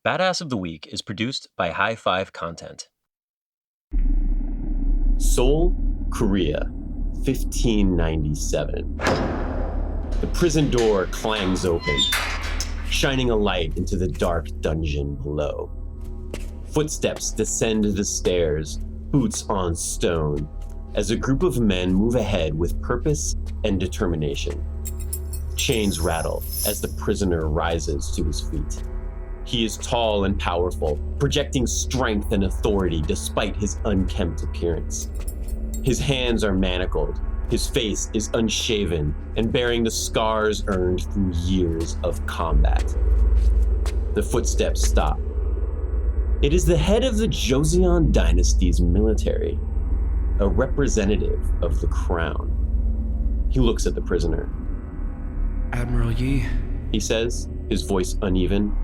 Badass of the Week is produced by High Five Content. Seoul, Korea, 1597. The prison door clangs open, shining a light into the dark dungeon below. Footsteps descend the stairs, boots on stone, as a group of men move ahead with purpose and determination. Chains rattle as the prisoner rises to his feet. He is tall and powerful, projecting strength and authority despite his unkempt appearance. His hands are manacled, his face is unshaven and bearing the scars earned through years of combat. The footsteps stop. It is the head of the Joseon dynasty's military, a representative of the crown. He looks at the prisoner. Admiral Yi, He says, his voice uneven.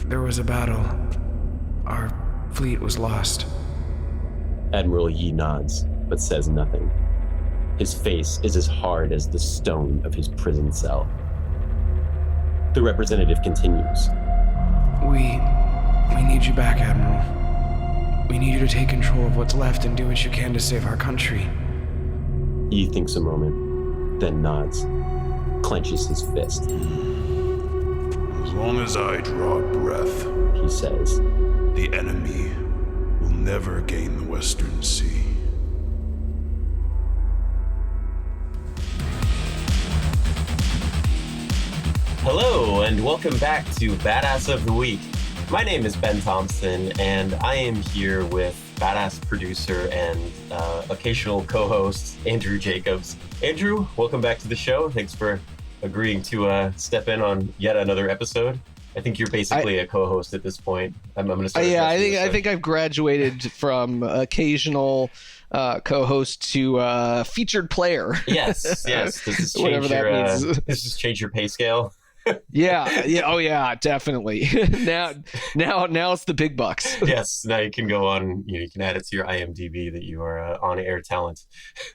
There was a battle. Our fleet was lost. Admiral Yi nods, but says nothing. His face is as hard as the stone of his prison cell. The representative continues. We need you back, Admiral. We need you to take control of what's left and do what you can to save our country. Yi thinks a moment, then nods, clenches his fist. As long as I draw breath, He says, the enemy will never gain the Western Sea. Hello, and welcome back to Badass of the Week. My name is Ben Thompson, and I am here with badass producer and occasional co-host Andrew Jacobs. Andrew, welcome back to the show. Thanks for agreeing to step in on yet another episode. I think you're basically a co-host at this point. I'm going to start. Yeah, I think I've graduated from occasional co-host to featured player. Yes. Does this change Whatever that means. Does this change your pay scale? Yeah. Oh yeah, definitely. now it's the big bucks. Yes. Now you can go on. You can add it to your IMDb that you are on-air talent.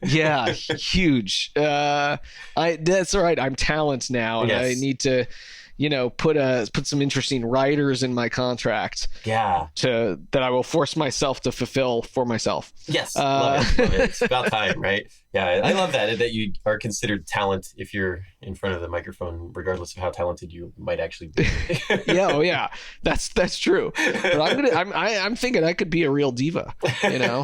Yeah, huge. That's all right. I'm talent now, and Yes. I need to, put some interesting writers in my contract. Yeah. That I will force myself to fulfill for myself. Yes. Love it. It's about time, right? Yeah, I love that you are considered talent if you're in front of the microphone, regardless of how talented you might actually be. Yeah, oh yeah, that's true. But I'm thinking I could be a real diva. No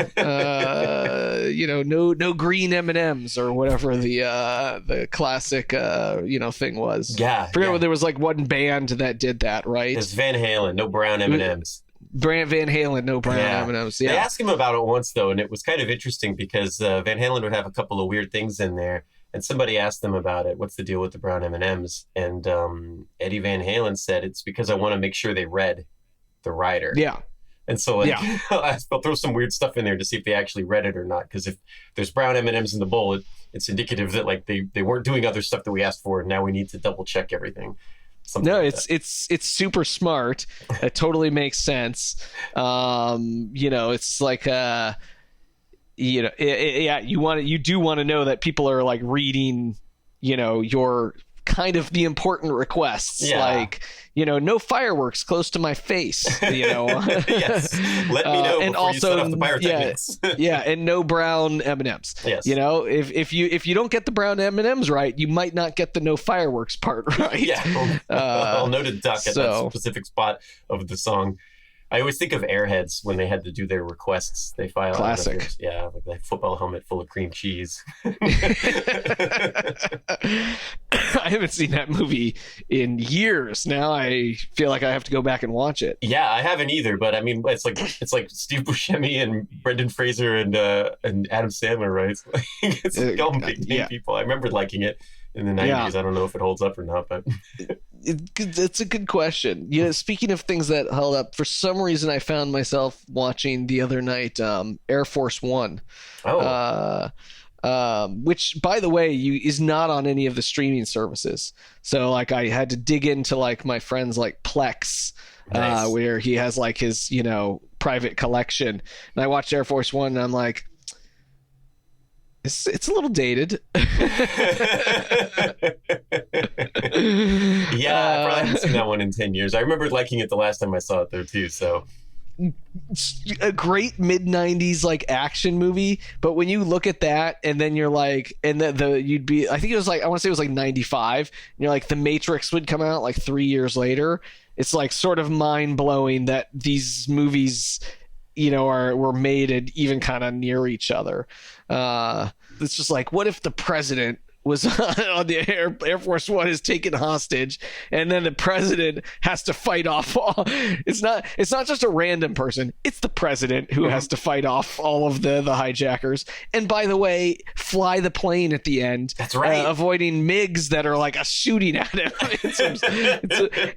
green M&Ms or whatever the classic thing was. Yeah, I forget there was like one band that did that, right? It's Van Halen, no brown M&Ms. Van Halen, no brown M&Ms. Yeah. They asked him about it once though, and it was kind of interesting because Van Halen would have a couple of weird things in there, and somebody asked them about it. What's the deal with the brown M&Ms? And Eddie Van Halen said it's because I want to make sure they read the writer. Yeah. And so I'll throw some weird stuff in there to see if they actually read it or not. Because if there's brown M&Ms in the bowl, it's indicative that like they weren't doing other stuff that we asked for. And now we need to double check everything. It's super smart. It totally makes sense. It's like you do want to know that people are like reading, your kind of the important requests, like no fireworks close to my face, Yes, let me know and before also you set off the pyrotechnics. And no brown M&Ms. Yes. If you don't get the brown M&Ms right, you might not get the no fireworks part right. Yeah, I'll note a duck at that specific spot of the song. I always think of Airheads when they had to do their requests. They file classic. Like a football helmet full of cream cheese. I haven't seen that movie in years. Now I feel like I have to go back and watch it. Yeah, I haven't either. But I mean, it's like Steve Buscemi and Brendan Fraser and Adam Sandler, right? It's all big name people. I remember liking it in the 90s. Yeah. I don't know if it holds up or not, but it's a good question. Speaking of things that held up, for some reason I found myself watching the other night Air Force One. Which, by the way, is not on any of the streaming services. So like I had to dig into like my friend's like Plex, nice. Where he has like his you know private collection, and I watched Air Force One, and I'm like, It's a little dated. Yeah, I probably haven't seen that one in 10 years. I remember liking it the last time I saw it though too. So a great mid-90s like action movie, but when you look at that and then you're like, and you'd be, I think it was like, I want to say it was like 95, and you're like, The Matrix would come out like 3 years later. It's like sort of mind-blowing that these movies, you know, were made and even kind of near each other. It's just like, what if the president was on the Air Force One is taken hostage, and then the president has to fight off it's not just a random person, it's the president who has to fight off all of the hijackers, and by the way, fly the plane at the end. That's right. Avoiding MiGs that are like shooting at him.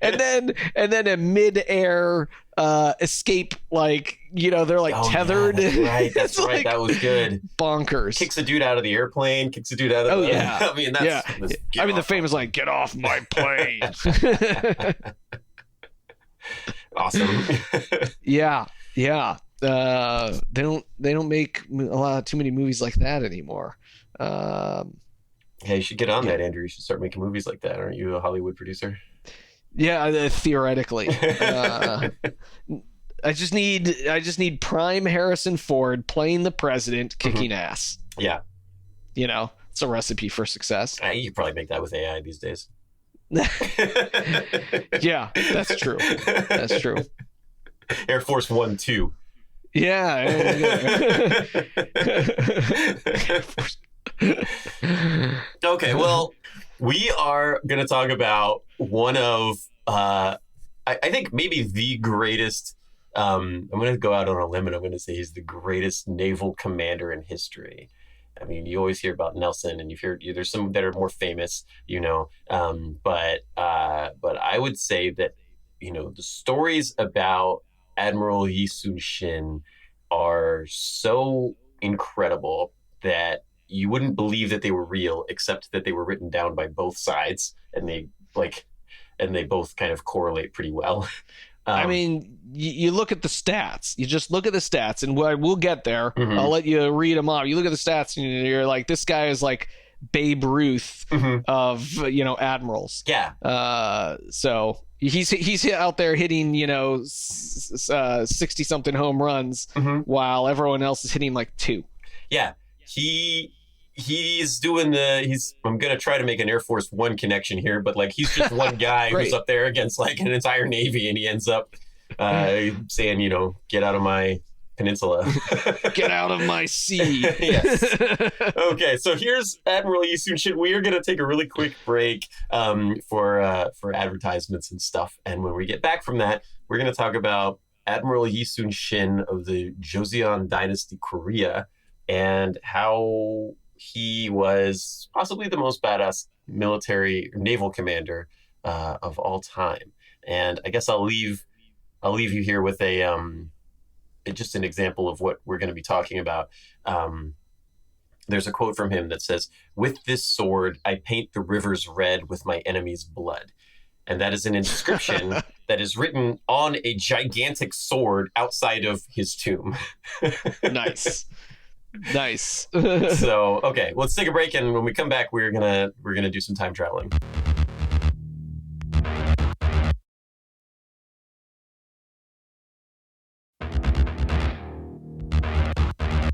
And then a mid-air escape, like, you know, they're like tethered. Yeah, that's right. Like that was good. Bonkers. Kicks a dude out of the airplane, kicks a dude out of I mean, that's the famous like, get off my plane. Awesome. Yeah. They don't make too many movies like that anymore. Hey, you should get on that, Andrew. You should start making movies like that. Aren't you a Hollywood producer? Yeah, theoretically. I just need prime Harrison Ford playing the president, kicking ass. Yeah. You know, it's a recipe for success. You could probably make that with AI these days. Yeah, that's true. That's true. Air Force 1, 2. Yeah. Okay, well, we are going to talk about one of, I think maybe the greatest, I'm going to go out on a limb and I'm going to say he's the greatest naval commander in history. I mean, you always hear about Nelson, and there's some that are more famous, you know, but I would say that, you know, the stories about Admiral Yi Sun-sin are so incredible that you wouldn't believe that they were real, except that they were written down by both sides, and they both kind of correlate pretty well. I mean, you look at the stats. You just look at the stats, and we'll get there. I'll let you read them off. You look at the stats, and you're like, this guy is like Babe Ruth of, you know, admirals. Yeah. So he's out there hitting, you know, 60 something home runs, while everyone else is hitting like 2. Yeah. He's doing I'm going to try to make an Air Force One connection here, but like, he's just one guy who's up there against like an entire Navy, and he ends up saying, you know, get out of my peninsula. Get out of my sea. Yes. Okay, so here's Admiral Yi Sun-sin. We are going to take a really quick break for advertisements and stuff, and when we get back from that, we're going to talk about Admiral Yi Sun-sin of the Joseon Dynasty, Korea, and how he was possibly the most badass naval commander of all time. And I guess I'll leave you here with just an example of what we're going to be talking about. There's a quote from him that says, "With this sword, I paint the rivers red with my enemy's blood." And that is an inscription that is written on a gigantic sword outside of his tomb. Nice. So, okay, let's take a break, and when we come back, we're gonna do some time traveling.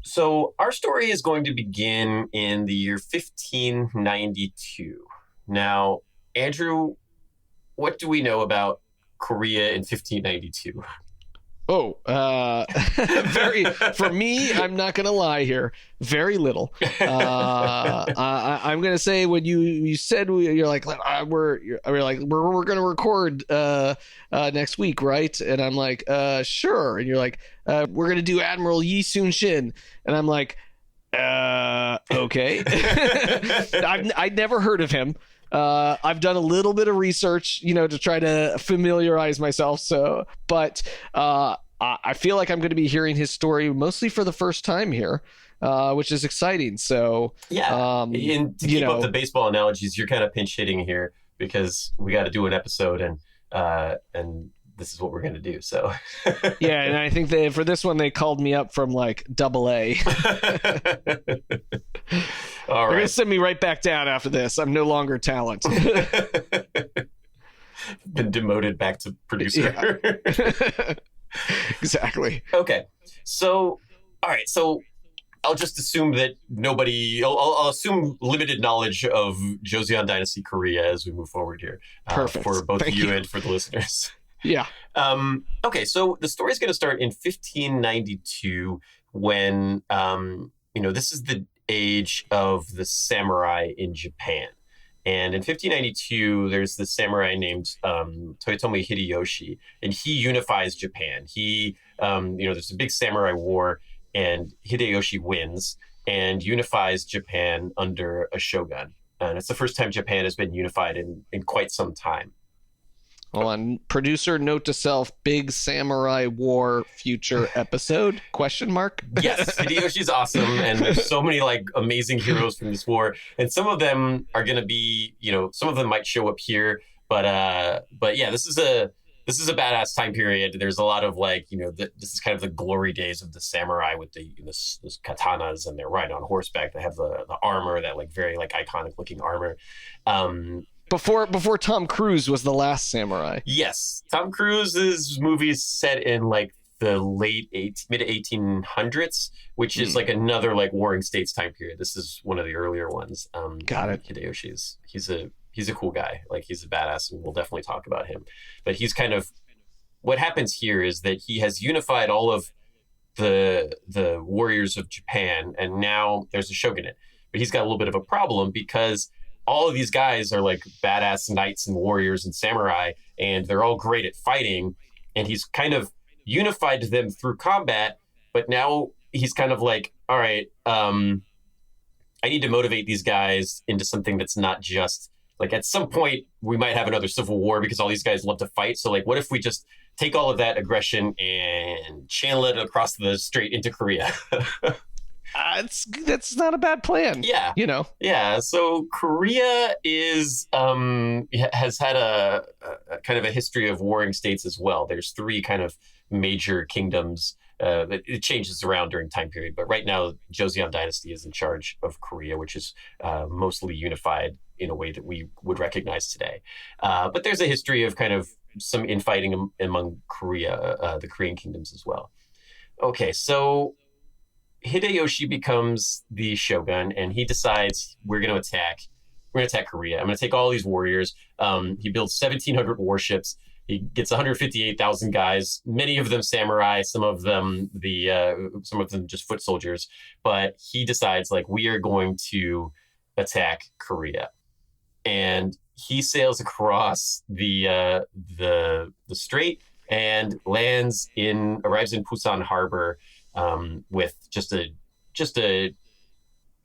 So our story is going to begin in the year 1592. Now, Andrew, what do we know about Korea in 1592? Oh, for me, I'm not going to lie here. Very little. I'm going to say when you said, you're like, we're going to record next week, right? And I'm like, sure. And you're like, we're going to do Admiral Yi Sun-sin. And I'm like, okay. I'd never heard of him. I've done a little bit of research, you know, to try to familiarize myself. So, but I feel like I'm going to be hearing his story mostly for the first time here, which is exciting. So, yeah, and to keep up the baseball analogies, you're kind of pinch hitting here because we got to do an episode, and this is what we're going to do. So Yeah, and I think for this one they called me up from like AA. All They're right. gonna send me right back down after this. I'm no longer talent. Been demoted back to producer. Yeah. Exactly. Okay. So, all right. So I'll just assume that I'll assume limited knowledge of Joseon Dynasty Korea as we move forward here. Perfect. For both Thank you you. and for the listeners. Yeah. Okay, so the story is going to start in 1592 when, this is the age of the samurai in Japan. And in 1592, there's this samurai named Toyotomi Hideyoshi, and he unifies Japan. There's a big samurai war, and Hideyoshi wins and unifies Japan under a shogun. And it's the first time Japan has been unified in quite some time. Hold on. Producer, note to self: big samurai war future episode? Question mark. Yes, Hideyoshi's awesome, and there's so many like amazing heroes from this war, and some of them are going to be, some of them might show up here, but yeah, this is a badass time period. There's a lot of like, this is kind of the glory days of the samurai with those katanas, and they're riding on horseback. They have the armor, that like very like iconic looking armor. Before Tom Cruise was the last samurai. Yes, Tom Cruise's movie's set in like the mid 1800s, which is like another like warring states time period. This is one of the earlier ones. Got it. Hideyoshi's he's a cool guy. Like, he's a badass, and we'll definitely talk about him. But he's kind of, what happens here is that he has unified all of the warriors of Japan, and now there's a shogunate. But he's got a little bit of a problem because all of these guys are like badass knights and warriors and samurai, and they're all great at fighting. And he's kind of unified them through combat, but now he's kind of like, all right, I need to motivate these guys into something that's not just like, at some point we might have another civil war because all these guys love to fight. So like, what if we just take all of that aggression and channel it across the strait into Korea? That's not a bad plan. Yeah. Yeah. So Korea has had a kind of a history of warring states as well. There's three kind of major kingdoms. It changes around during time period, but right now Joseon Dynasty is in charge of Korea, which is mostly unified in a way that we would recognize today. But there's a history of kind of some infighting among Korea, the Korean kingdoms as well. Okay, so Hideyoshi becomes the shogun, and he decides we're going to attack Korea. I'm going to take all these warriors. He builds 1,700 warships. He gets 158,000 guys, many of them samurai, some of them just foot soldiers. But he decides, like, we are going to attack Korea, and he sails across the strait and arrives in Busan Harbor. With just a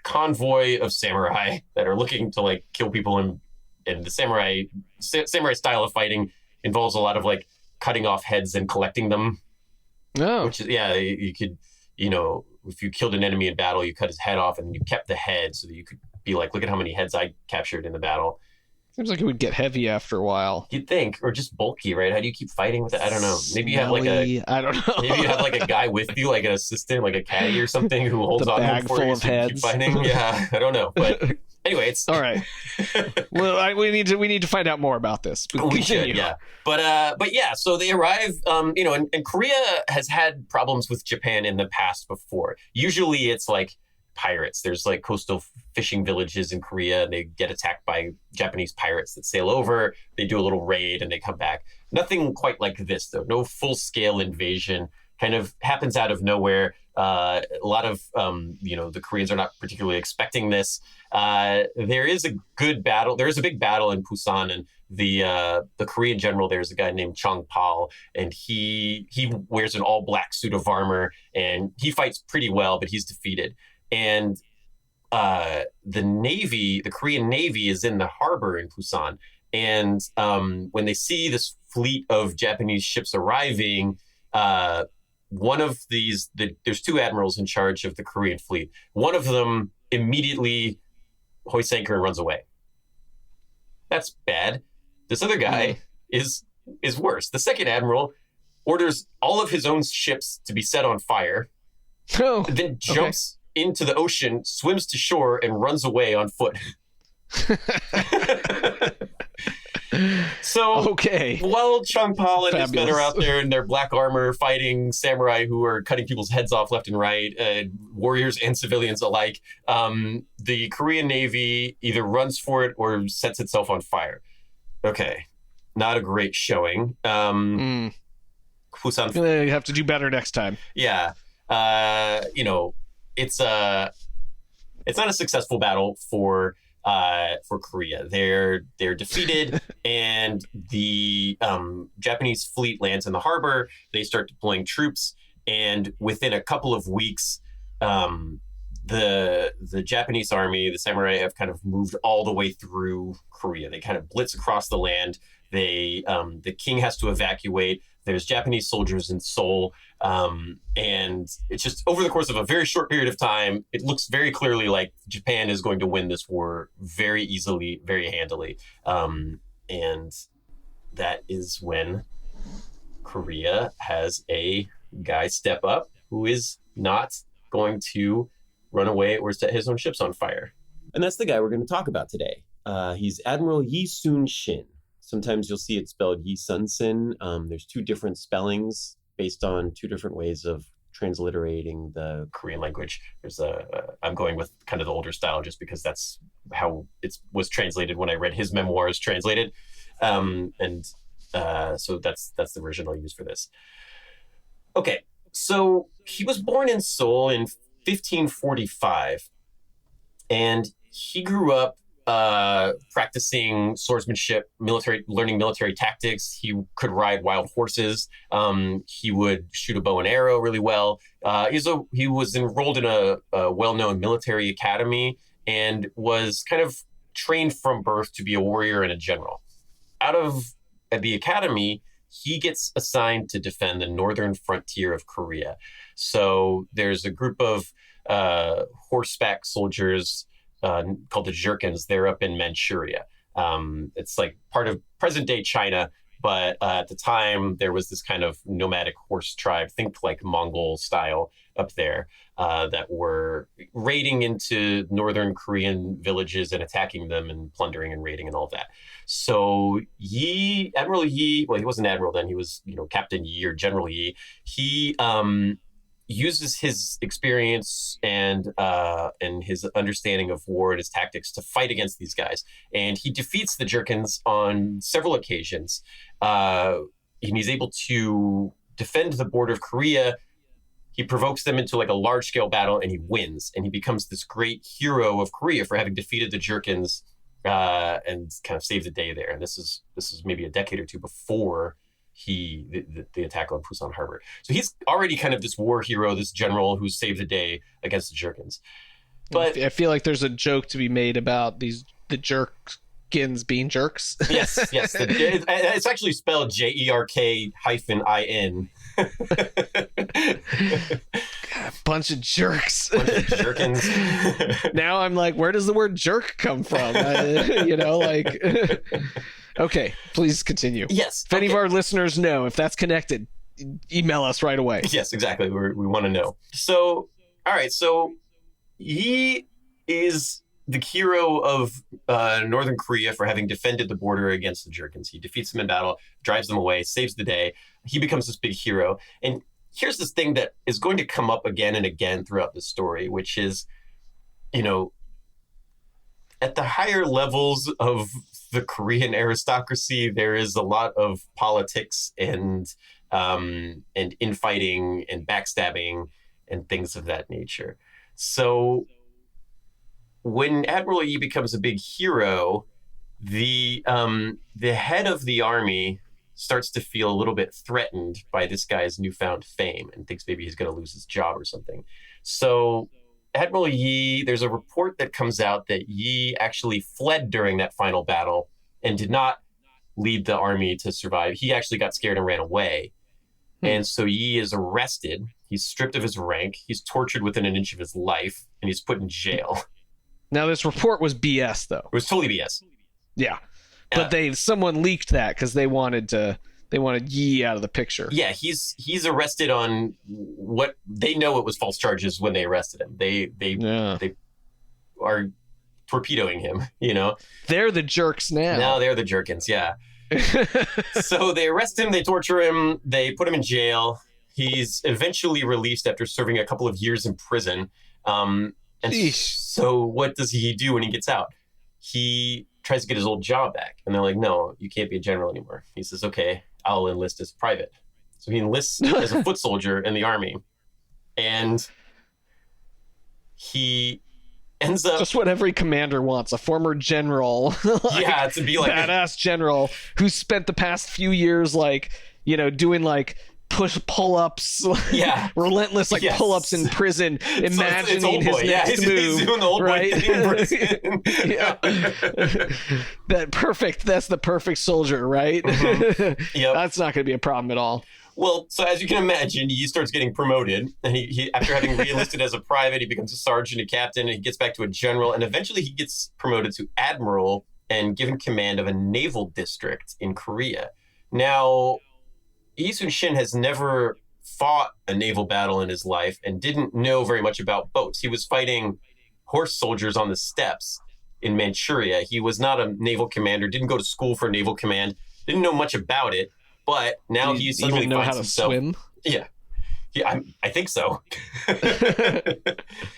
convoy of samurai that are looking to like kill people, and the samurai style of fighting involves a lot of like cutting off heads and collecting them. No. Which is, yeah, you could, if you killed an enemy in battle, you cut his head off and you kept the head so that you could be like, look at how many heads I captured in the battle. Seems like it would get heavy after a while. You'd think, or just bulky, right? How do you keep fighting with it? I don't know. Maybe you have like I don't know. maybe you have like a guy with you, like an assistant, like a caddy or something, who holds The on bag for full you of so you keep heads. fighting. Yeah, I don't know, but anyway, it's all right. Well, we need to find out more about this. But we should, yeah. But yeah, so they arrive, and Korea has had problems with Japan in the past before. Usually it's like pirates. There's like coastal fishing villages in Korea, and they get attacked by Japanese pirates that sail over. They do a little raid and they come back. Nothing quite like this, though. No full-scale invasion. Kind of happens out of nowhere. A lot of, the Koreans are not particularly expecting this. There is a good battle. There is a big battle in Busan, and the Korean general there is a guy named Chong Pal, and he wears an all-black suit of armor, and he fights pretty well, but he's defeated. And the Korean Navy is in the harbor in Busan. And when they see this fleet of Japanese ships arriving, one of these, there's two admirals in charge of the Korean fleet. One of them immediately hoists anchor and runs away. That's bad. This other guy is is worse. The second admiral orders all of his own ships to be set on fire, then jumps into the ocean, swims to shore, and runs away on foot. So while Chang-Pal and his men are out there in their black armor fighting samurai who are cutting people's heads off left and right, warriors and civilians alike, the Korean Navy either runs for it or sets itself on fire. Okay, not a great showing. Busan, you have to do better next time. Yeah, it's not a successful battle for Korea. They're defeated, and the Japanese fleet lands in the harbor. They start deploying troops, and within a couple of weeks, the Japanese army, the samurai, have kind of moved all the way through Korea. They kind of blitz across the land. The king has to evacuate. There's Japanese soldiers in Seoul. And it's just over the course of a very short period of time, it looks very clearly like Japan is going to win this war very easily, very handily. And that is when Korea has a guy step up who is not going to run away or set his own ships on fire. And that's the guy we're going to talk about today. He's Admiral Yi Sun-sin. Sometimes you'll see it spelled Yi Sun-sin. There's two different spellings based on two different ways of transliterating the Korean language. I'm going with kind of the older style just because that's how it was translated when I read his memoirs translated. So that's the version I'll use for this. Okay, so he was born in Seoul in 1545, and he grew up practicing swordsmanship, learning military tactics. He could ride wild horses. He would shoot a bow and arrow really well. He was enrolled in a well-known military academy and was kind of trained from birth to be a warrior and a general. Out of the academy, he gets assigned to defend the northern frontier of Korea. So there's a group of horseback soldiers called the Jurkins. They're up in Manchuria. It's like part of present-day China, but at the time there was this kind of nomadic horse tribe, think like Mongol style, up there that were raiding into northern Korean villages and attacking them and plundering and raiding and all of that. So Admiral Yi, well, he wasn't admiral then, he was Captain Yi or General Yi. He uses his experience and his understanding of war and his tactics to fight against these guys. And he defeats the Jurkins on several occasions. And he's able to defend the border of Korea. He provokes them into like a large-scale battle, and he wins. And he becomes this great hero of Korea for having defeated the Jurkins and kind of saved the day there. And this is maybe a decade or two before the attack on Busan Harbor. So he's already kind of this war hero, this general who saved the day against the Jurkins. But I feel like there's a joke to be made about the Jurkins being jerks. Yes. It's actually spelled JERK-IN. Bunch of jerks. Bunch of Jurkins. Now I'm like, where does the word jerk come from? Okay, please continue. Yes. If any of our listeners know if that's connected, email us right away. Yes, exactly. We want to know. So, all right. So he is the hero of Northern Korea for having defended the border against the Jurkins. He defeats them in battle, drives them away, saves the day. He becomes this big hero. And here's this thing that is going to come up again and again throughout the story, which is, at the higher levels of the Korean aristocracy, there is a lot of politics and infighting and backstabbing and things of that nature. So when Admiral Yi becomes a big hero, the head of the army starts to feel a little bit threatened by this guy's newfound fame and thinks maybe he's going to lose his job or something. So Admiral Yi, there's a report that comes out that Yi actually fled during that final battle and did not lead the army to survive. He actually got scared and ran away. And so Yi is arrested. He's stripped of his rank. He's tortured within an inch of his life, and he's put in jail. Now, this report was BS, though. It was totally BS. Yeah. But someone leaked that because they wanted to They wanted Yi out of the picture. Yeah, he's arrested on what they know it was false charges when they arrested him. They are torpedoing him, you know. They're the jerks now. Now they're the jerkins, yeah. So they arrest him, they torture him, they put him in jail. He's eventually released after serving a couple of years in prison. And so what does he do when he gets out? He tries to get his old job back. And they're like, no, you can't be a general anymore. He says, okay, I'll enlist as private. So he enlists as a foot soldier in the army. And he ends up... Just what every commander wants, a former general. Yeah, to be like... Badass general who spent the past few years, like, you know, doing like pull-ups, relentless pull-ups in prison, imagining his next move. He's doing the old boy thing in prison. That's the perfect soldier, right? Mm-hmm. Yep. That's not going to be a problem at all. Well, so as you can imagine, he starts getting promoted, and he after having re-enlisted as a private, he becomes a sergeant, a captain, and he gets back to a general, and eventually he gets promoted to admiral and given command of a naval district in Korea. Now, Yi Sun-sin has never fought a naval battle in his life and didn't know very much about boats. He was fighting horse soldiers on the steppes in Manchuria. He was not a naval commander, didn't go to school for naval command, didn't know much about it, but now he suddenly even know finds how to himself... swim? Yeah. I think so.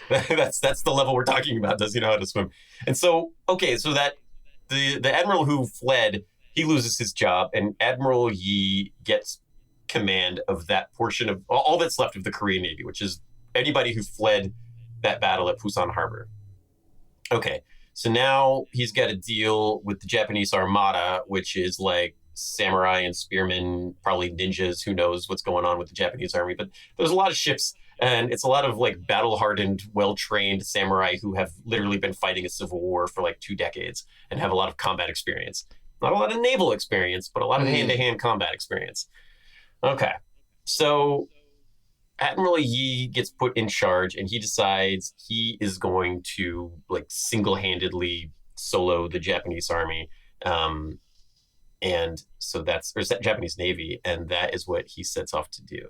That's the level we're talking about. Does he know how to swim? And so, okay, so that the admiral who fled, he loses his job, and Admiral Yi gets command of that portion of all that's left of the Korean Navy, which is anybody who fled that battle at Pusan Harbor. Okay, so now he's got to deal with the Japanese armada, which is like samurai and spearmen, probably ninjas, who knows what's going on with the Japanese army, but there's a lot of ships, and it's a lot of like battle-hardened, well-trained samurai who have literally been fighting a civil war for like 2 decades and have a lot of combat experience. Not a lot of naval experience, but a lot of hand-to-hand combat experience. Okay, so Admiral Yi gets put in charge, and he decides he is going to like single-handedly solo the Japanese army, and so that's Japanese Navy, and that is what he sets off to do.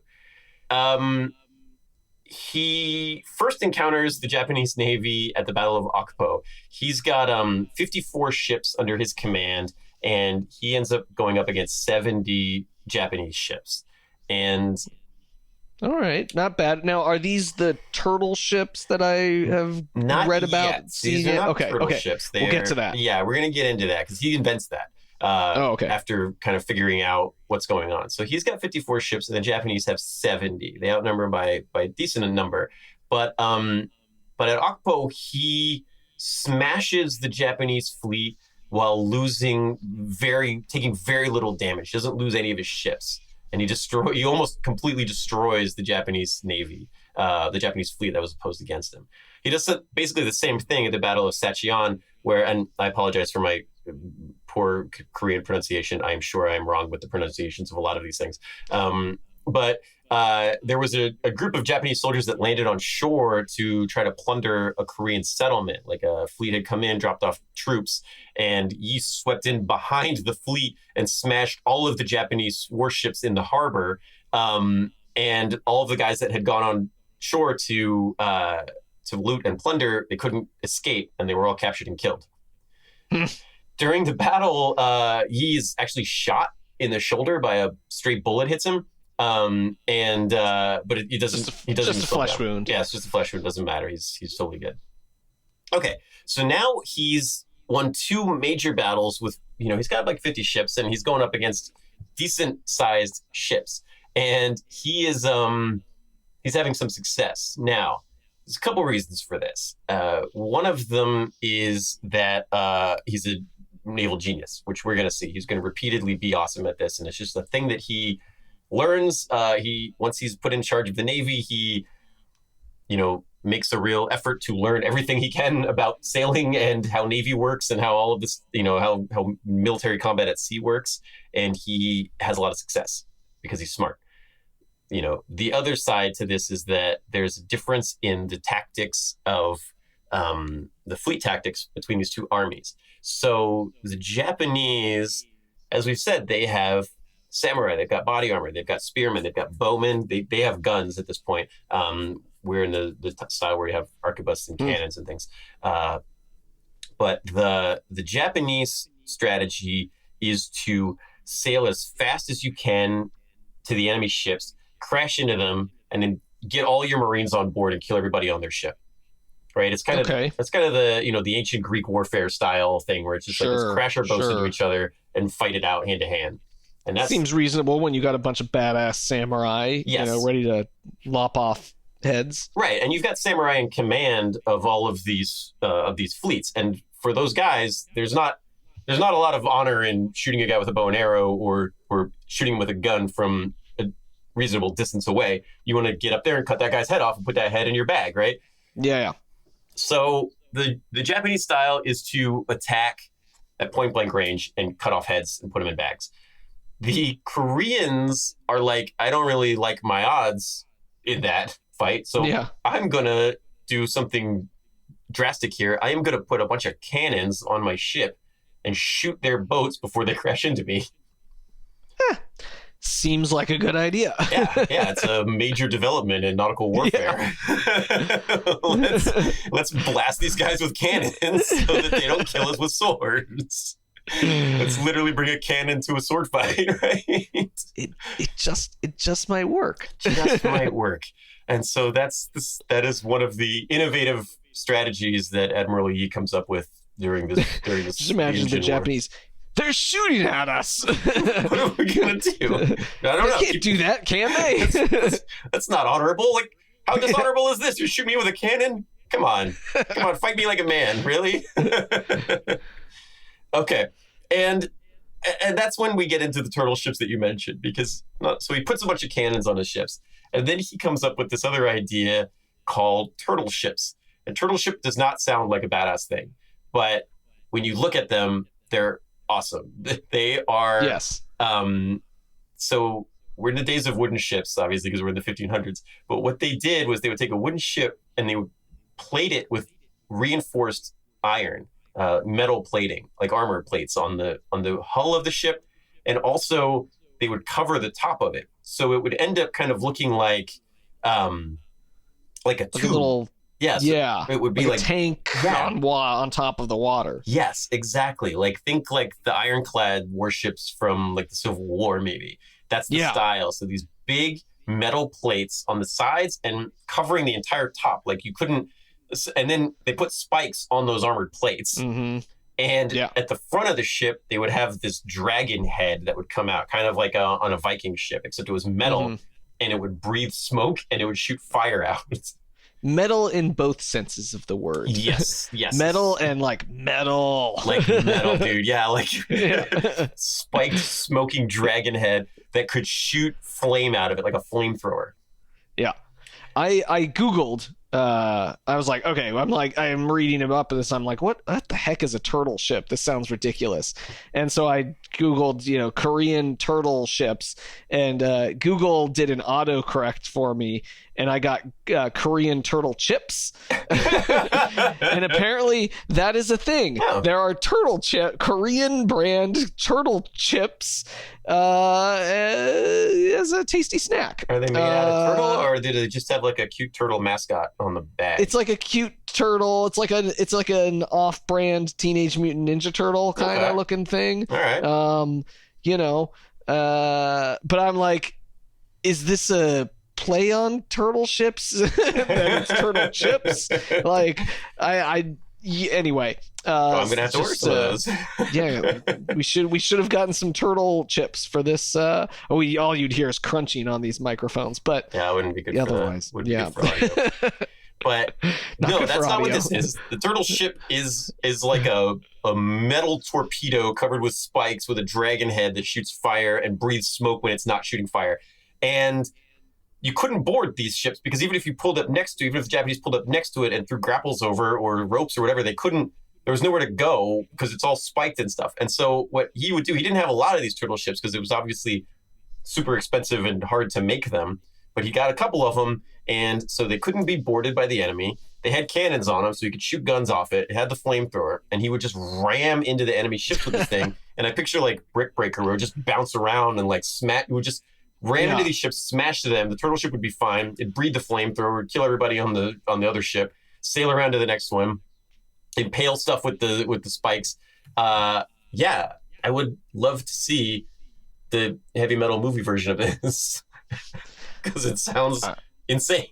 He first encounters the Japanese Navy at the Battle of Okpo. He's got 54 ships under his command, and he ends up going up against 70 Japanese ships. And all right, not bad. Now, are these the turtle ships that I have read about? Yet. These are not turtle ships. We'll get to that. Yeah, we're going to get into that because he invents that after kind of figuring out what's going on. So he's got 54 ships, and the Japanese have 70. They outnumber him by a decent number. But at Okpo, he smashes the Japanese fleet while taking very little damage. He doesn't lose any of his ships. And he almost completely destroys the Japanese Navy, the Japanese fleet that was opposed against him. He does basically the same thing at the Battle of Sacheon, and I apologize for my poor Korean pronunciation. I am sure I am wrong with the pronunciations of a lot of these things. But there was a group of Japanese soldiers that landed on shore to try to plunder a Korean settlement. Like a fleet had come in, dropped off troops, and Yi swept in behind the fleet and smashed all of the Japanese warships in the harbor. And all of the guys that had gone on shore to loot and plunder, they couldn't escape, and they were all captured and killed. During the battle, Yi is actually shot in the shoulder by a stray bullet hits him. But it doesn't. He doesn't. Just a flesh wound. Yeah, it's just a flesh wound. Doesn't matter. He's totally good. Okay, so now he's won 2 major battles with. He's got like 50 ships, and he's going up against decent sized ships, and he is he's having some success. Now, there's a couple reasons for this. One of them is that he's a naval genius, which we're going to see. He's going to repeatedly be awesome at this, and it's just a thing that he learns. Once he's put in charge of the Navy, he makes a real effort to learn everything he can about sailing and how Navy works and how all of this, how military combat at sea works, and he has a lot of success because he's smart. The other side to this is that there's a difference in the tactics of the fleet tactics between these 2 armies. So the Japanese, as we've said, they have samurai, they've got body armor, they've got spearmen, they've got bowmen. They have guns at this point. We're in the style where you have arquebuses and cannons and things. But the Japanese strategy is to sail as fast as you can to the enemy ships, crash into them, and then get all your Marines on board and kill everybody on their ship. Right? It's kind of the ancient Greek warfare style thing where it's just like, let's crash our boats into each other and fight it out hand to hand. And that seems reasonable when you got a bunch of badass samurai, ready to lop off heads. Right, and you've got samurai in command of all of these fleets, and for those guys, there's not a lot of honor in shooting a guy with a bow and arrow or shooting him with a gun from a reasonable distance away. You want to get up there and cut that guy's head off and put that head in your bag, right? Yeah. So the Japanese style is to attack at point blank range and cut off heads and put them in bags. The Koreans are like, I don't really like my odds in that fight, so I'm gonna do something drastic here. I am gonna put a bunch of cannons on my ship and shoot their boats before they crash into me. Seems like a good idea. yeah, it's a major development in nautical warfare. Let's blast these guys with cannons so that they don't kill us with swords. Let's literally bring a cannon to a sword fight, right? It just might work. Just might work. And so that is one of the innovative strategies that Admiral Yi comes up with during this. Just imagine the Japanese. They're shooting at us. What are we gonna do? I don't know. They can't do that, can they? That's not honorable. Like, how dishonorable is this? You shoot me with a cannon? Come on, fight me like a man, really? Okay, and that's when we get into the turtle ships that you mentioned, because so he puts a bunch of cannons on his ships, and then he comes up with this other idea called turtle ships. And turtle ship does not sound like a badass thing, but when you look at them, they're awesome. They are. Yes. So we're in the days of wooden ships, obviously, because we're in the 1500s. But what they did was they would take a wooden ship and they would plate it with reinforced iron, metal plating, like armor plates on the hull of the ship, and also they would cover the top of it, so it would end up kind of looking like a tube. A little. Yes. Yeah. It would be like a tank on top of the water. Yes, exactly. Think like the ironclad warships from like the Civil War, maybe. That's the style. So these big metal plates on the sides and covering the entire top. Like you couldn't, and then they put spikes on those armored plates. Mm-hmm. And at the front of the ship, they would have this dragon head that would come out, kind of like on a Viking ship, except it was metal, and it would breathe smoke and it would shoot fire out. Metal in both senses of the word. Yes. Metal and like metal. Like metal, dude. Yeah, like spiked smoking dragon head that could shoot flame out of it like a flamethrower. Yeah. I Googled, I was like, okay, I'm reading him up this. I'm like, what the heck is a turtle ship? This sounds ridiculous. And so I Googled, Korean turtle ships, and Google did an autocorrect for me, and I got Korean turtle chips. And apparently that is a thing. Oh. There are Korean brand turtle chips as a tasty snack. Are they made out of turtle, or did they just have like a cute turtle mascot on the bag? It's like a cute turtle. It's like an off-brand Teenage Mutant Ninja Turtle kind of looking thing. All right. But I'm like, is this a play on turtle ships? That it's turtle chips? Like, anyway. I'm gonna have to order some of those. Yeah, we should have gotten some turtle chips for this. All you'd hear is crunching on these microphones, but yeah, it wouldn't be good. Otherwise, Be good for audio. But no, that's not what this is. The turtle ship is like a metal torpedo covered with spikes with a dragon head that shoots fire and breathes smoke when it's not shooting fire. And you couldn't board these ships because even if the Japanese pulled up next to it and threw grapples over or ropes or whatever, there was nowhere to go because it's all spiked and stuff. And so what he would do, he didn't have a lot of these turtle ships because it was obviously super expensive and hard to make them, but he got a couple of them. And so they couldn't be boarded by the enemy. They had cannons on them, so he could shoot guns off it. It had the flamethrower, and he would just ram into the enemy ships with this thing. And I picture like Brick Breaker, where it would just bounce around and like smash. It would just ram into these ships, smash to them. The turtle ship would be fine. It'd breathe the flamethrower, kill everybody on the other ship, sail around to the next one, impale stuff with the spikes. Yeah, I would love to see the heavy metal movie version of this because it sounds insane.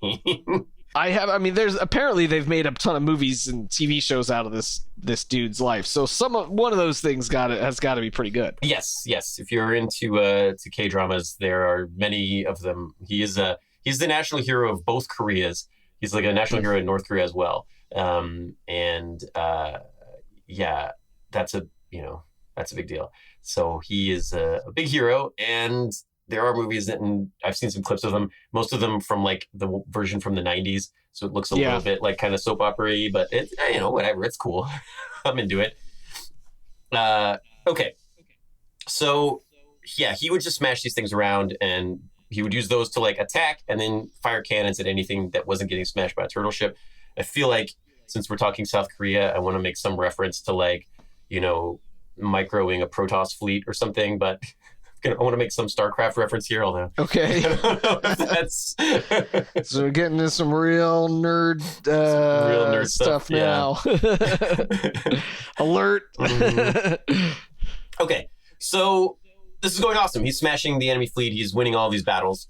I mean, they've made a ton of movies and TV shows out of this dude's life. So one of those things has got to be pretty good. Yes. If you're into K dramas, there are many of them. He's the national hero of both Koreas. He's like a national hero in North Korea as well. Yeah, that's a big deal. So he is a big hero, and there are movies and I've seen some clips of them, most of them from like the version from the 90s. So it looks a little bit like kind of soap opera-y, but it's, whatever. It's cool. I'm into it. Okay. So yeah, he would just smash these things around, and he would use those to like attack and then fire cannons at anything that wasn't getting smashed by a turtle ship. I feel like since we're talking South Korea, I want to make some reference to like, microing a Protoss fleet or something, but I want to make some StarCraft reference here, although okay. I don't know if that's so we're getting into some real nerd stuff now. Alert. Mm-hmm. Okay, so this is going awesome. He's smashing the enemy fleet. He's winning all these battles.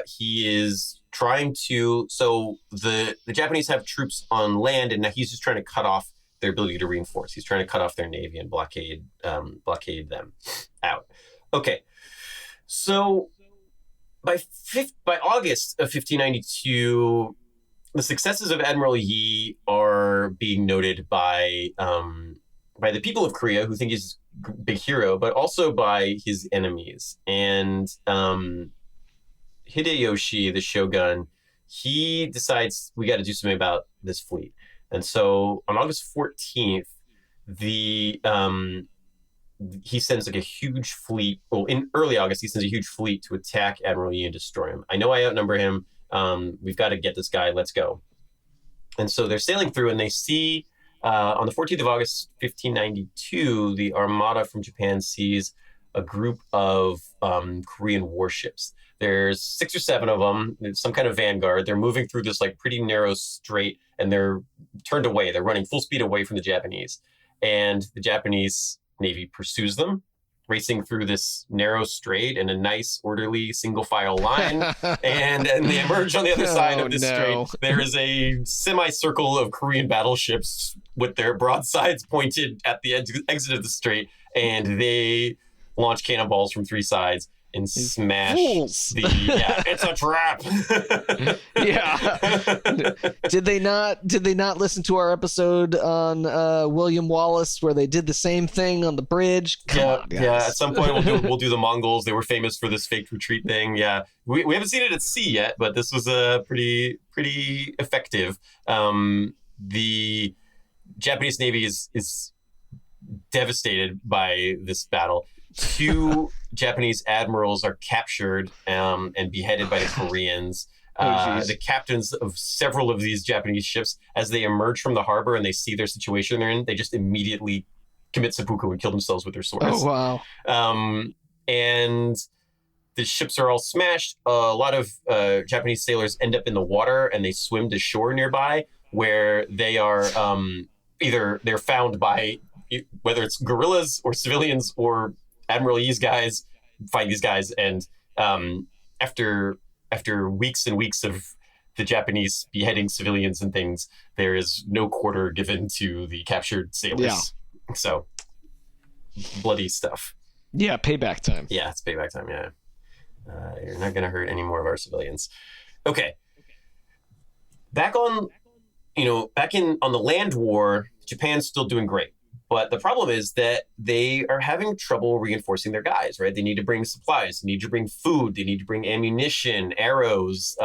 He is trying to, so the Japanese have troops on land, and now he's just trying to cut off their ability to reinforce. He's trying to cut off their navy and blockade them out. Okay, so by August of 1592, the successes of Admiral Yi are being noted by the people of Korea, who think he's a big hero, but also by his enemies. And Hideyoshi, the shogun, he decides we got to do something about this fleet. And so on August 14th, he sends like a huge fleet. Well, in early August, he sends a huge fleet to attack Admiral Yi and destroy him. I know I outnumber him. We've got to get this guy. Let's go. And so they're sailing through, and they see on the 14th of August, 1592, the armada from Japan sees a group of Korean warships. There's 6 or 7 of them. It's some kind of vanguard. They're moving through this like pretty narrow strait, and they're turned away. They're running full speed away from the Japanese, and the Japanese Navy pursues them, racing through this narrow strait in a nice, orderly, single file line. and they emerge on the other side of this strait. There is a semicircle of Korean battleships with their broadsides pointed at the exit of the strait, and they launch cannonballs from 3 sides and smash it's a trap. Yeah. Did they not listen to our episode on William Wallace, where they did the same thing on the bridge? Come on, guys. Yeah, at some point we'll do the Mongols. They were famous for this fake retreat thing. Yeah. We haven't seen it at sea yet, but this was pretty effective. The Japanese Navy is devastated by this battle. 2 Japanese admirals are captured and beheaded by the Koreans. The captains of several of these Japanese ships, as they emerge from the harbor and they see their situation they're in, they just immediately commit seppuku and kill themselves with their swords. Oh, wow. And the ships are all smashed. A lot of Japanese sailors end up in the water, and they swim to shore nearby, where they are either they're found by, whether it's guerrillas or civilians or Admiral Yi's guys, find these guys, and after weeks and weeks of the Japanese beheading civilians and things, there is no quarter given to the captured sailors. Yeah. So bloody stuff. Yeah, payback time. Yeah, it's payback time. Yeah, you're not going to hurt any more of our civilians. Okay, back on the land war, Japan's still doing great. But the problem is that they are having trouble reinforcing their guys, right? They need to bring supplies, they need to bring food, they need to bring ammunition, arrows,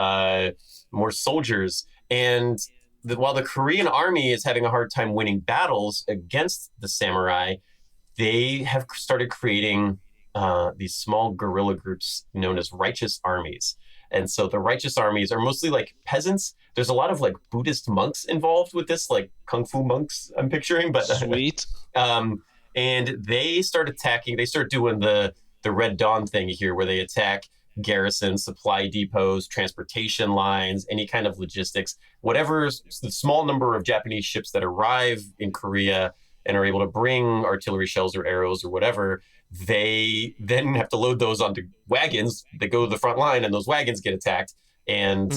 more soldiers. And while the Korean army is having a hard time winning battles against the samurai, they have started creating these small guerrilla groups known as righteous armies. And so the righteous armies are mostly like peasants. There's a lot of like Buddhist monks involved with this, like kung fu monks I'm picturing. But Sweet. And they start attacking. They start doing the Red Dawn thing here, where they attack garrisons, supply depots, transportation lines, any kind of logistics, whatever the small number of Japanese ships that arrive in Korea and are able to bring artillery shells or arrows or whatever. They then have to load those onto wagons that go to the front line, and those wagons get attacked. And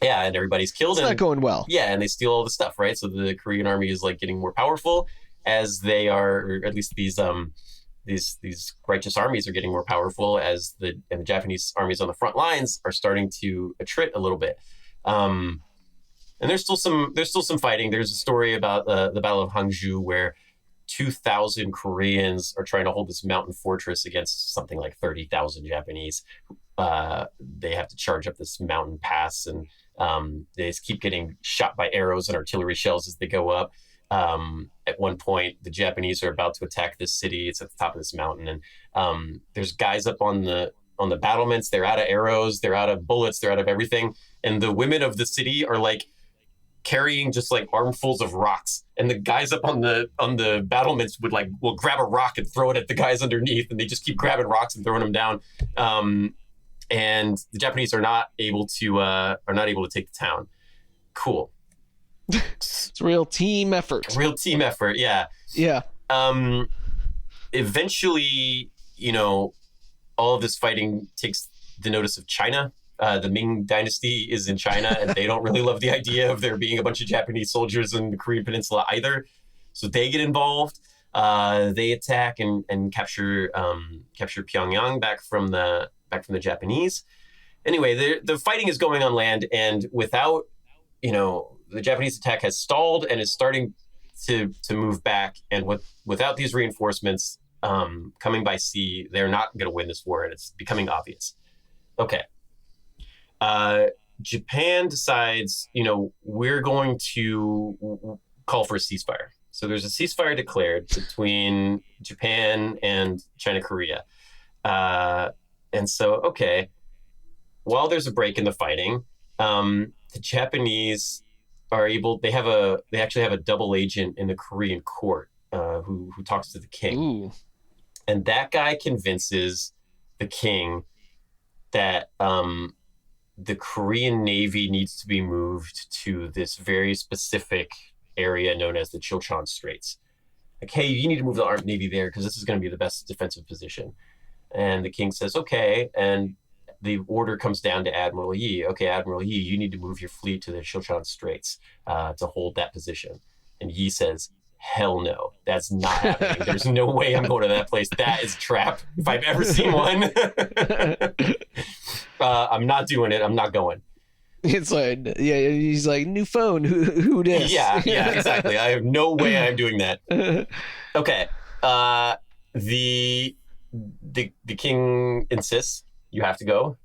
yeah, and everybody's killed. It's not going well. Yeah, and they steal all the stuff, right? So the Korean army is like getting more powerful as they are, or at least these righteous armies are getting more powerful as the Japanese armies on the front lines are starting to attrit a little bit. And there's still some fighting. There's a story about the Battle of Hangzhou where 2,000 Koreans are trying to hold this mountain fortress against something like 30,000 Japanese. They have to charge up this mountain pass, and they just keep getting shot by arrows and artillery shells as they go up. At one point, the Japanese are about to attack this city. It's at the top of this mountain, and there's guys up on the battlements. They're out of arrows, they're out of bullets, they're out of everything. And the women of the city are like carrying just like armfuls of rocks, and the guys up on the battlements will grab a rock and throw it at the guys underneath, and they just keep grabbing rocks and throwing them down. And the Japanese are not able to take the town. Cool. It's a real team effort. Yeah. Eventually, all of this fighting takes the notice of China. The Ming Dynasty is in China, and they don't really love the idea of there being a bunch of Japanese soldiers in the Korean Peninsula either. So they get involved. They attack and capture Pyongyang back from the Japanese. Anyway, the fighting is going on land, and without, the Japanese attack has stalled and is starting to move back. And without these reinforcements coming by sea, they're not going to win this war, and it's becoming obvious. Okay. Japan decides, we're going to call for a ceasefire. So there's a ceasefire declared between Japan and China, Korea. And so, okay, while there's a break in the fighting, the Japanese are able, they actually have a double agent in the Korean court who talks to the king. Ooh. And that guy convinces the king that the Korean Navy needs to be moved to this very specific area known as the Chilchon Straits. Like, hey, you need to move the Navy there because this is going to be the best defensive position. And the king says, okay. And the order comes down to Admiral Yi. Okay, Admiral Yi, you need to move your fleet to the Chilchon Straits to hold that position. And Yi says, hell no, that's not happening. There's no way I'm going to that place. That is a trap. If I've ever seen one, I'm not doing it. I'm not going. It's like, yeah, he's like, new phone. Who this? Yeah, exactly. I have no way I'm doing that. Okay. The king insists you have to go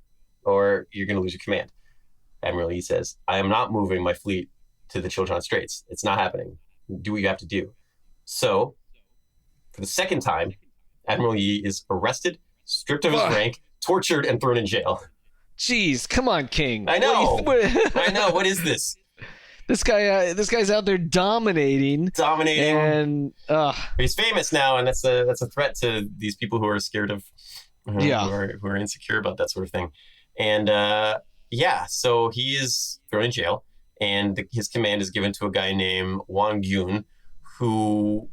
or you're going to lose your command. Admiral Yi says, I am not moving my fleet to the Chilchon Straits. It's not happening. Do what you have to do. So, for the second time, Admiral Yi is arrested, stripped of his rank, tortured, and thrown in jail. Jeez, come on, King. I know. I know. What is this? This guy's out there dominating, and but he's famous now, and that's a threat to these people who are scared of, who are insecure about that sort of thing. And so he is thrown in jail. And his command is given to a guy named Wang Yun, who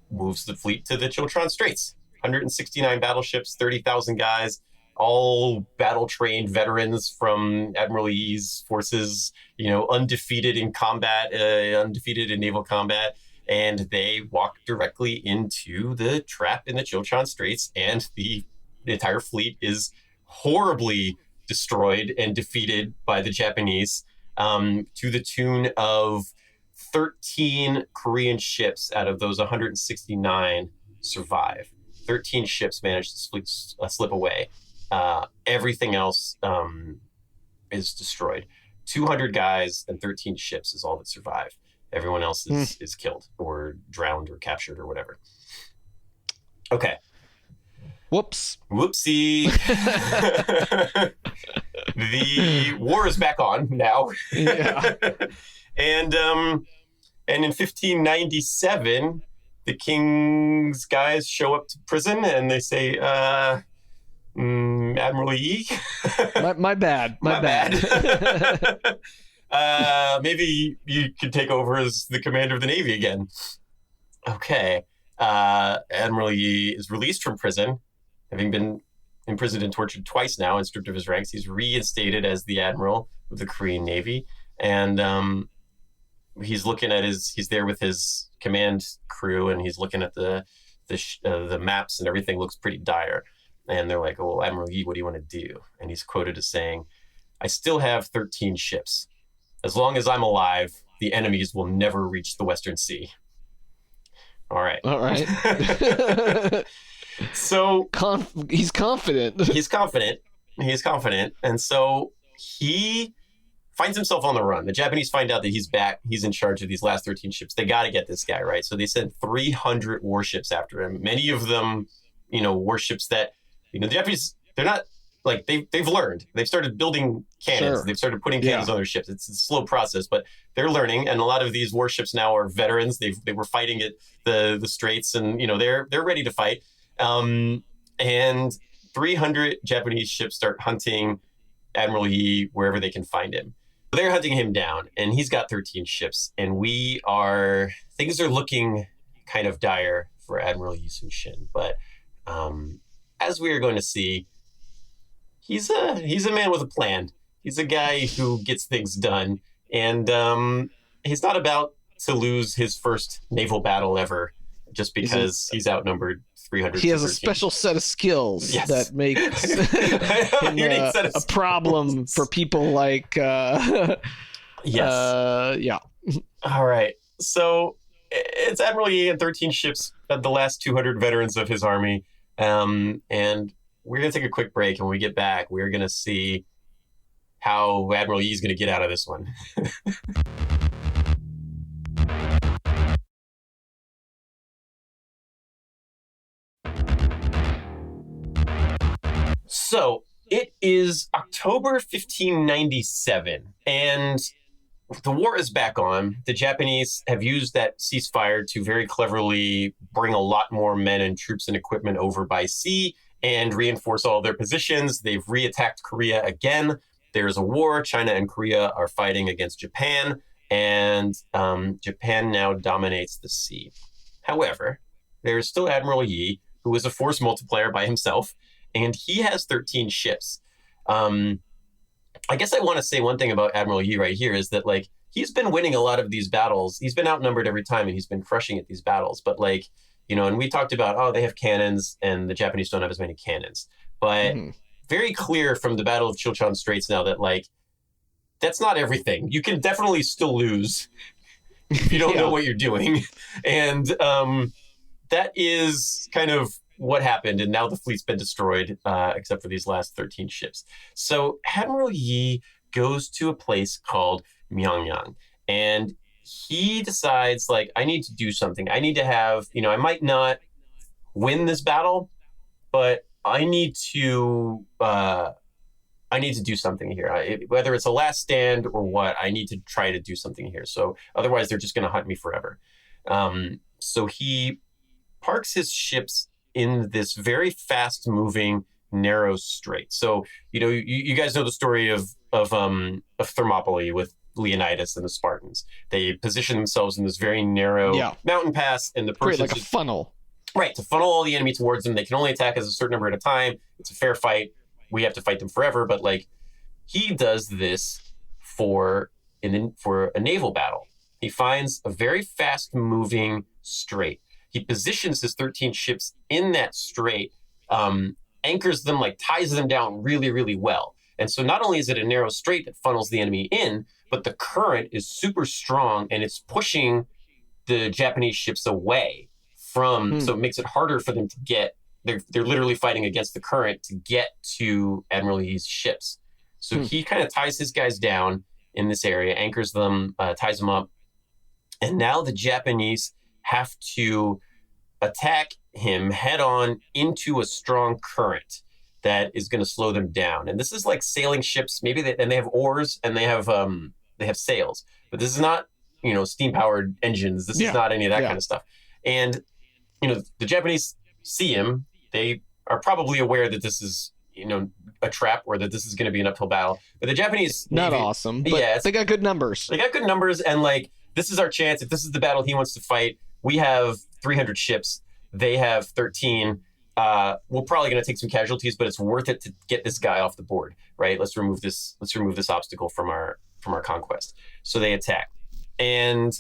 moves the fleet to the Chilchon Straits. 169 battleships, 30,000 guys, all battle-trained veterans from Admiral Yi's forces, undefeated in combat, undefeated in naval combat. And they walk directly into the trap in the Chilchon Straits, and the entire fleet is horribly destroyed and defeated by the Japanese. To the tune of 13 Korean ships out of those 169 survive. 13 ships managed to slip away. Everything else is destroyed. 200 guys and 13 ships is all that survive. Everyone else is killed or drowned or captured or whatever. Okay. Whoops. Whoopsie. The war is back on now. Yeah. And in 1597, the king's guys show up to prison and they say, Admiral Yi? My bad. My bad. Maybe you could take over as the commander of the Navy again. Okay. Admiral Yi is released from prison, having been imprisoned and tortured twice now and stripped of his ranks. He's reinstated as the admiral of the Korean Navy. And he's looking at he's there with his command crew, and he's looking at the maps, and everything looks pretty dire. And they're like, "Oh, Admiral Yi, what do you want to do?" And he's quoted as saying, "I still have 13 ships. As long as I'm alive, the enemies will never reach the Western Sea." All right. So he's confident. He's confident. And so he finds himself on the run. The Japanese find out that he's back. He's in charge of these last 13 ships. They got to get this guy, right? So they sent 300 warships after him. Many of them, warships that, the Japanese, they're not, like, they've learned. They've started building cannons. Sure. They've started putting cannons on their ships. It's a slow process, but they're learning. And a lot of these warships now are veterans. They were fighting at the Straits, and they're ready to fight. And 300 Japanese ships start hunting Admiral Yi wherever they can find him. They're hunting him down, and he's got 13 ships. And things are looking kind of dire for Admiral Yi Sun-sin. But as we are going to see, he's a man with a plan. He's a guy who gets things done, and he's not about to lose his first naval battle ever just because he's outnumbered 300. He has a special set of skills that makes him a problem for people like. Yeah. All right. So it's Admiral Yi and 13 ships, the last 200 veterans of his army, and we're going to take a quick break, and when we get back, we're going to see how Admiral Yi is going to get out of this one. So it is October 1597, and the war is back on. The Japanese have used that ceasefire to very cleverly bring a lot more men and troops and equipment over by sea and reinforce all their positions. They've reattacked Korea again. There's a war. China and Korea are fighting against Japan, and Japan now dominates the sea. However, there's still Admiral Yi, who is a force multiplier by himself, and he has 13 ships. I guess I want to say one thing about Admiral Yi right here is that, like, he's been winning a lot of these battles. He's been outnumbered every time, and he's been crushing at these battles. But, like, and we talked about, they have cannons, and the Japanese don't have as many cannons. But very clear from the Battle of Chilchan Straits now that, like, that's not everything. You can definitely still lose if you don't know what you're doing. And that is kind of what happened, and now the fleet's been destroyed, except for these last 13 ships. So Admiral Yi goes to a place called Myeongyang, and he decides, like, I need to do something. I need to have, I might not win this battle, but I need to do something here. Whether it's a last stand or what, I need to try to do something here. So otherwise, they're just going to hunt me forever. So he parks his ships in this very fast-moving, narrow strait. So, you guys know the story of Thermopylae with Leonidas and the Spartans. They position themselves in this very narrow mountain pass, and the person like a funnel. Right, to funnel all the enemy towards them. They can only attack us a certain number at a time. It's a fair fight. We have to fight them forever. But, like, he does this for a naval battle. He finds a very fast-moving strait. He positions his 13 ships in that strait, anchors them, like, ties them down really, really well. And so not only is it a narrow strait that funnels the enemy in, but the current is super strong, and it's pushing the Japanese ships away from, so it makes it harder for them to get, they're literally fighting against the current to get to Admiral Yi's ships. So he kind of ties his guys down in this area, anchors them, ties them up. And now the Japanese have to attack him head on into a strong current that is going to slow them down. And this is like sailing ships. Maybe and they have oars and they have sails, but this is not, steam powered engines. This is not any of that kind of stuff. And, the Japanese see him. They are probably aware that this is, a trap or that this is going to be an uphill battle. But the Japanese not Navy, awesome. But they got good numbers. They got good numbers. And like, this is our chance. If this is the battle he wants to fight, we have 300 ships. They have 13. We're probably going to take some casualties, but it's worth it to get this guy off the board, right? Let's remove this obstacle from our conquest. So they attack, and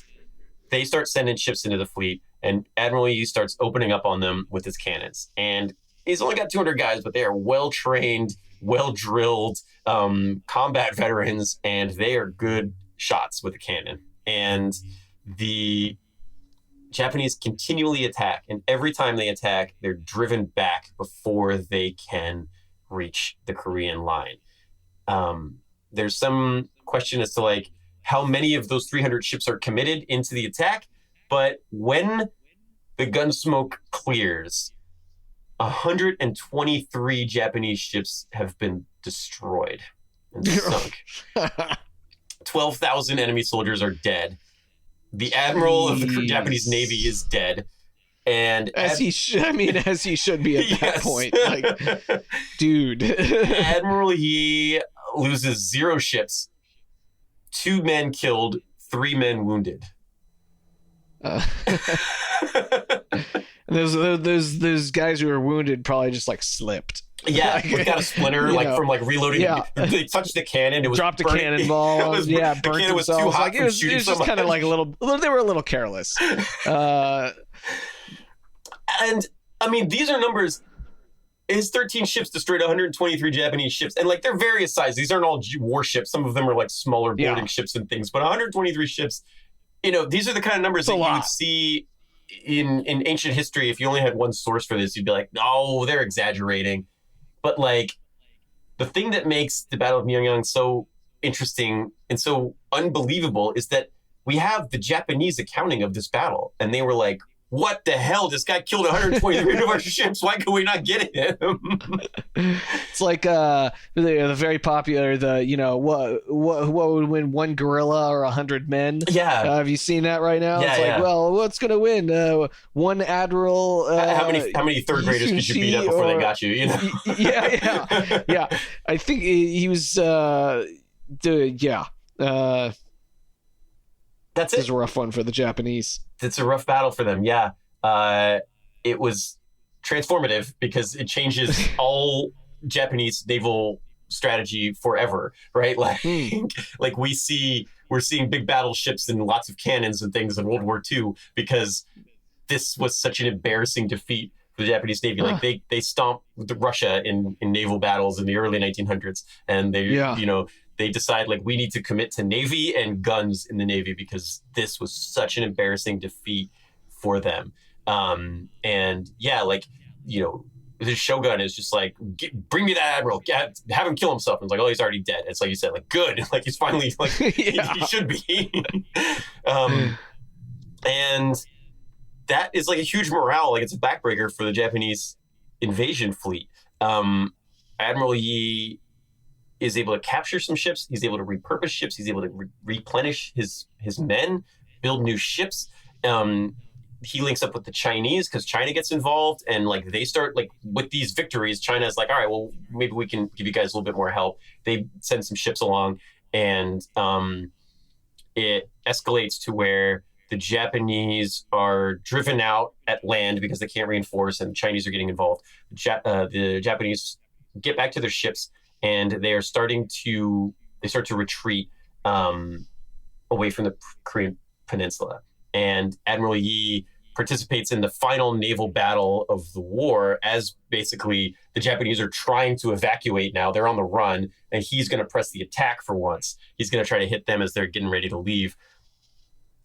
they start sending ships into the fleet. And Admiral Yi starts opening up on them with his cannons. And he's only got 200 guys, but they are well trained, well drilled, combat veterans, and they are good shots with a cannon. And the Japanese continually attack, and every time they attack, they're driven back before they can reach the Korean line. There's some question as to like how many of those 300 ships are committed into the attack, but when the gun smoke clears, 123 Japanese ships have been destroyed and sunk. 12,000 enemy soldiers are dead. The admiral of the Japanese Navy is dead, and as he should be at that point. Like, dude, Admiral Yi loses 0 ships, 2 men killed, 3 men wounded. Those guys who were wounded probably just like slipped. Yeah, got a splinter from like reloading. Yeah. They touched the cannon. It was dropped a cannonball. Burnt the cannon was too hot. It was just kind of like they were a little careless. And I mean, these are numbers. His 13 ships destroyed 123 Japanese ships, and like they're various sizes. These aren't all warships. Some of them are like smaller boarding ships and things. But 123 ships, these are the kind of numbers that you would see in ancient history. If you only had one source for this, you'd be like, no, they're exaggerating. But like, the thing that makes the Battle of Myeongnyang so interesting and so unbelievable is that we have the Japanese accounting of this battle, and they were like, what the hell? This guy killed 123 of our ships. Why could we not get him? It's like the very popular what would win, one gorilla or 100 men? Yeah. Have you seen that right now? Yeah, it's like, well, what's gonna win? One admiral. How many third graders did you beat up before they got you? Yeah. I think he was. That's it. This is a rough one for the Japanese. It's a rough battle for them. Yeah. It was transformative because it changes all Japanese naval strategy forever, right? Like we're seeing big battleships and lots of cannons and things in World War II because this was such an embarrassing defeat for the Japanese Navy. Like they stomped Russia in naval battles in the early 1900s, and they decide like we need to commit to Navy and guns in the Navy because this was such an embarrassing defeat for them. The Shogun is just like, bring me that admiral, have him kill himself. And it's like, oh, he's already dead. It's like you said, like good, like he's finally like he should be. And that is like a huge morale. Like it's a backbreaker for the Japanese invasion fleet. Admiral Yi is able to capture some ships. He's able to repurpose ships. He's able to replenish his men, build new ships. He links up with the Chinese because China gets involved, and like they start like with these victories. China's like, all right, well, maybe we can give you guys a little bit more help. They send some ships along, and it escalates to where the Japanese are driven out at land because they can't reinforce, and the Chinese are getting involved. The Japanese get back to their ships, and they start to retreat away from the Korean Peninsula. And Admiral Yi participates in the final naval battle of the war as basically the Japanese are trying to evacuate now. They're on the run, and he's going to press the attack for once. He's going to try to hit them as they're getting ready to leave.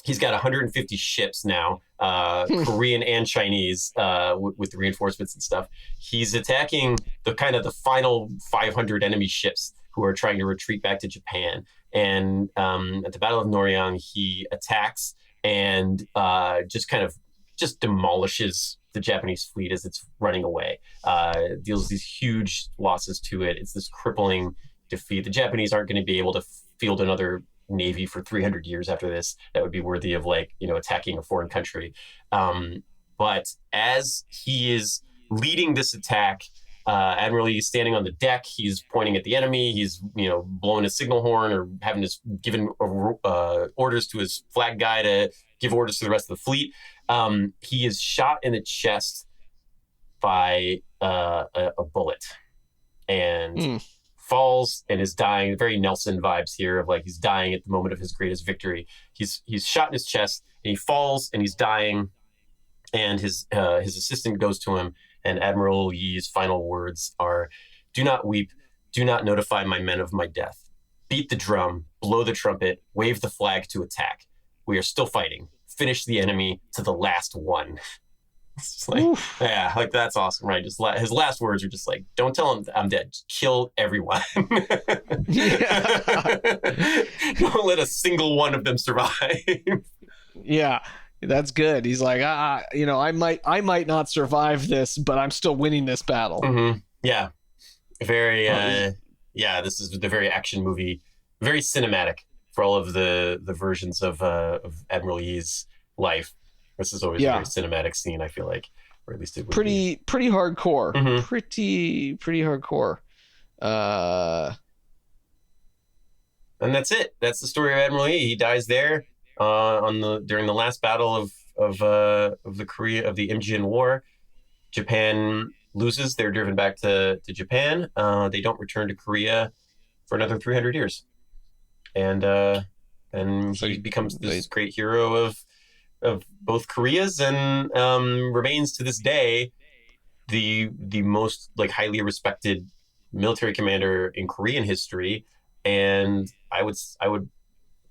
He's got 150 ships now, Korean and Chinese, with the reinforcements and stuff. He's attacking the final 500 enemy ships who are trying to retreat back to Japan. And at the Battle of Noryang, he attacks and just demolishes the Japanese fleet as it's running away. Deals these huge losses to it. It's this crippling defeat. The Japanese aren't going to be able to field another navy for 300 years after this that would be worthy of attacking a foreign country. But as he is leading this attack, Admiral Yi is standing on the deck. He's pointing at the enemy. He's blowing his signal horn or having his given orders to his flag guy to give orders to the rest of the fleet. He is shot in the chest by a bullet and falls and is dying. Very Nelson vibes here of he's dying at the moment of his greatest victory. He's shot in his chest and he falls and he's dying. And his assistant goes to him, and Admiral Yi's final words are, "Do not weep. Do not notify my men of my death. Beat the drum, blow the trumpet, wave the flag to attack. We are still fighting. Finish the enemy to the last one." It's that's awesome, right? Just his last words are just "Don't tell him I'm dead. Just kill everyone. Don't let a single one of them survive." Yeah. That's good. He's like, I might not survive this, but I'm still winning this battle. Mm-hmm. Yeah. Very, this is the very action movie, very cinematic for all of the versions of Admiral Yi's life. This is always a very cinematic scene, I feel like, or at least it would pretty hardcore. Mm-hmm. Pretty hardcore. And that's it. That's the story of Admiral Yi. He dies there. During the last battle of the Imjin War. Japan loses. They're driven back to Japan. They don't return to Korea for another 300 years, and so he becomes this great hero of both Koreas, and remains to this day the most highly respected military commander in Korean history, and I would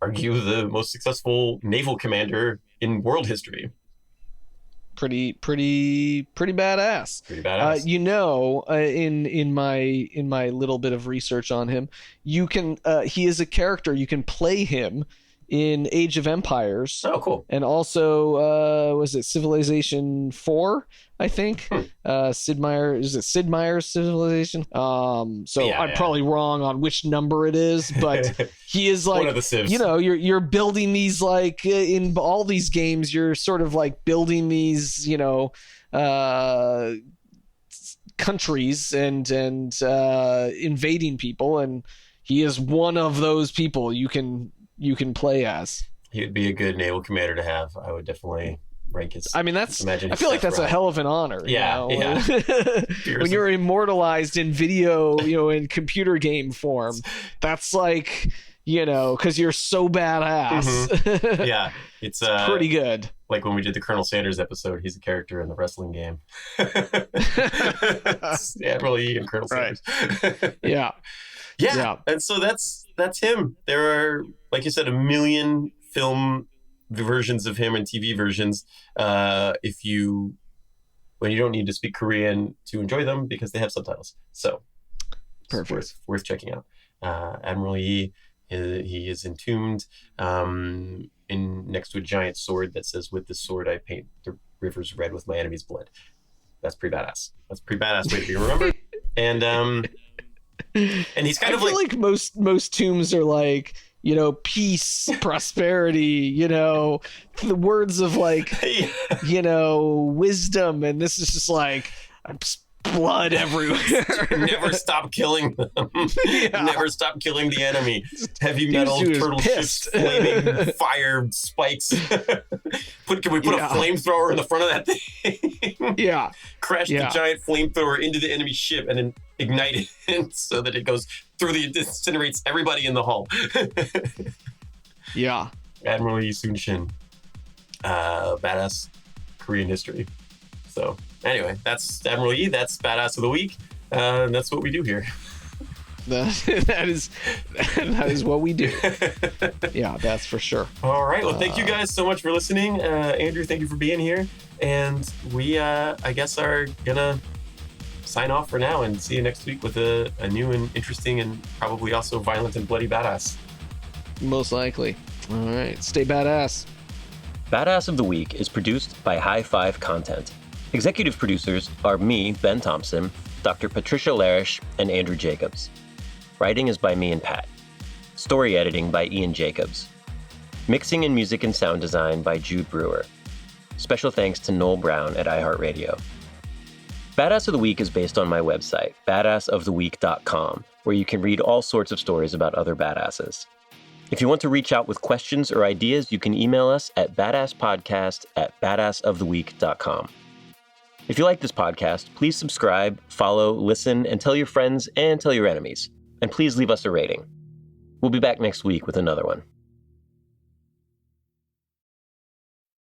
argue the most successful naval commander in world history. Pretty badass. Pretty badass. In my little bit of research on him, you can he is a character. You can play him in Age of Empires. Oh, cool. And also, was it Civilization 4? I think. Sid Meier's Civilization? I'm probably wrong on which number it is, but he is one of the civs. You're building these in all these games, you're sort of building these, countries and invading people, and he is one of those people you can play as. He would be a good naval commander to have. I would definitely rank his. I feel like that's a hell of an honor. Yeah. When you're immortalized in video, in computer game form, that's because you're so badass. Mm-hmm. Yeah, it's pretty good. Like when we did the Colonel Sanders episode, he's a character in the wrestling game. Admiral Yi and Colonel Sanders. Yeah. And so that's him. There are, like you said, 1 million film versions of him and TV versions. When you don't need to speak Korean to enjoy them because they have subtitles. So perfect. Worth checking out. Admiral Yi, he is entombed next to a giant sword that says, "With this sword I paint the rivers red with my enemy's blood." That's pretty badass. That's a pretty badass way to be remembered. And he's kind of I feel like most tombs are peace, prosperity, the words of wisdom, and this is just blood everywhere. Never stop killing them. Never stop killing the enemy. Heavy metal turtle ships, flaming fire spikes. Can we put a flamethrower in the front of that thing? Yeah. Crash the giant flamethrower into the enemy ship and then ignite it so that it goes through incinerates everybody in the hull. Yeah. Admiral Yi Sun-sin. Badass Korean history. So anyway, that's Admiral Yi. That's Badass of the Week. That's what we do here. That is what we do. Yeah, that's for sure. All right. Well, thank you guys so much for listening. Andrew, thank you for being here. And we, I guess, are gonna sign off for now and see you next week with a new and interesting and probably also violent and bloody badass. Most likely. All right. Stay badass. Badass of the Week is produced by High Five Content. Executive producers are me, Ben Thompson, Dr. Patricia Larish, and Andrew Jacobs. Writing is by me and Pat. Story editing by Ian Jacobs. Mixing and music and sound design by Jude Brewer. Special thanks to Noel Brown at iHeartRadio. Badass of the Week is based on my website, badassoftheweek.com, where you can read all sorts of stories about other badasses. If you want to reach out with questions or ideas, you can email us at badasspodcast@badassoftheweek.com. If you like this podcast, please subscribe, follow, listen, and tell your friends and tell your enemies. And please leave us a rating. We'll be back next week with another one.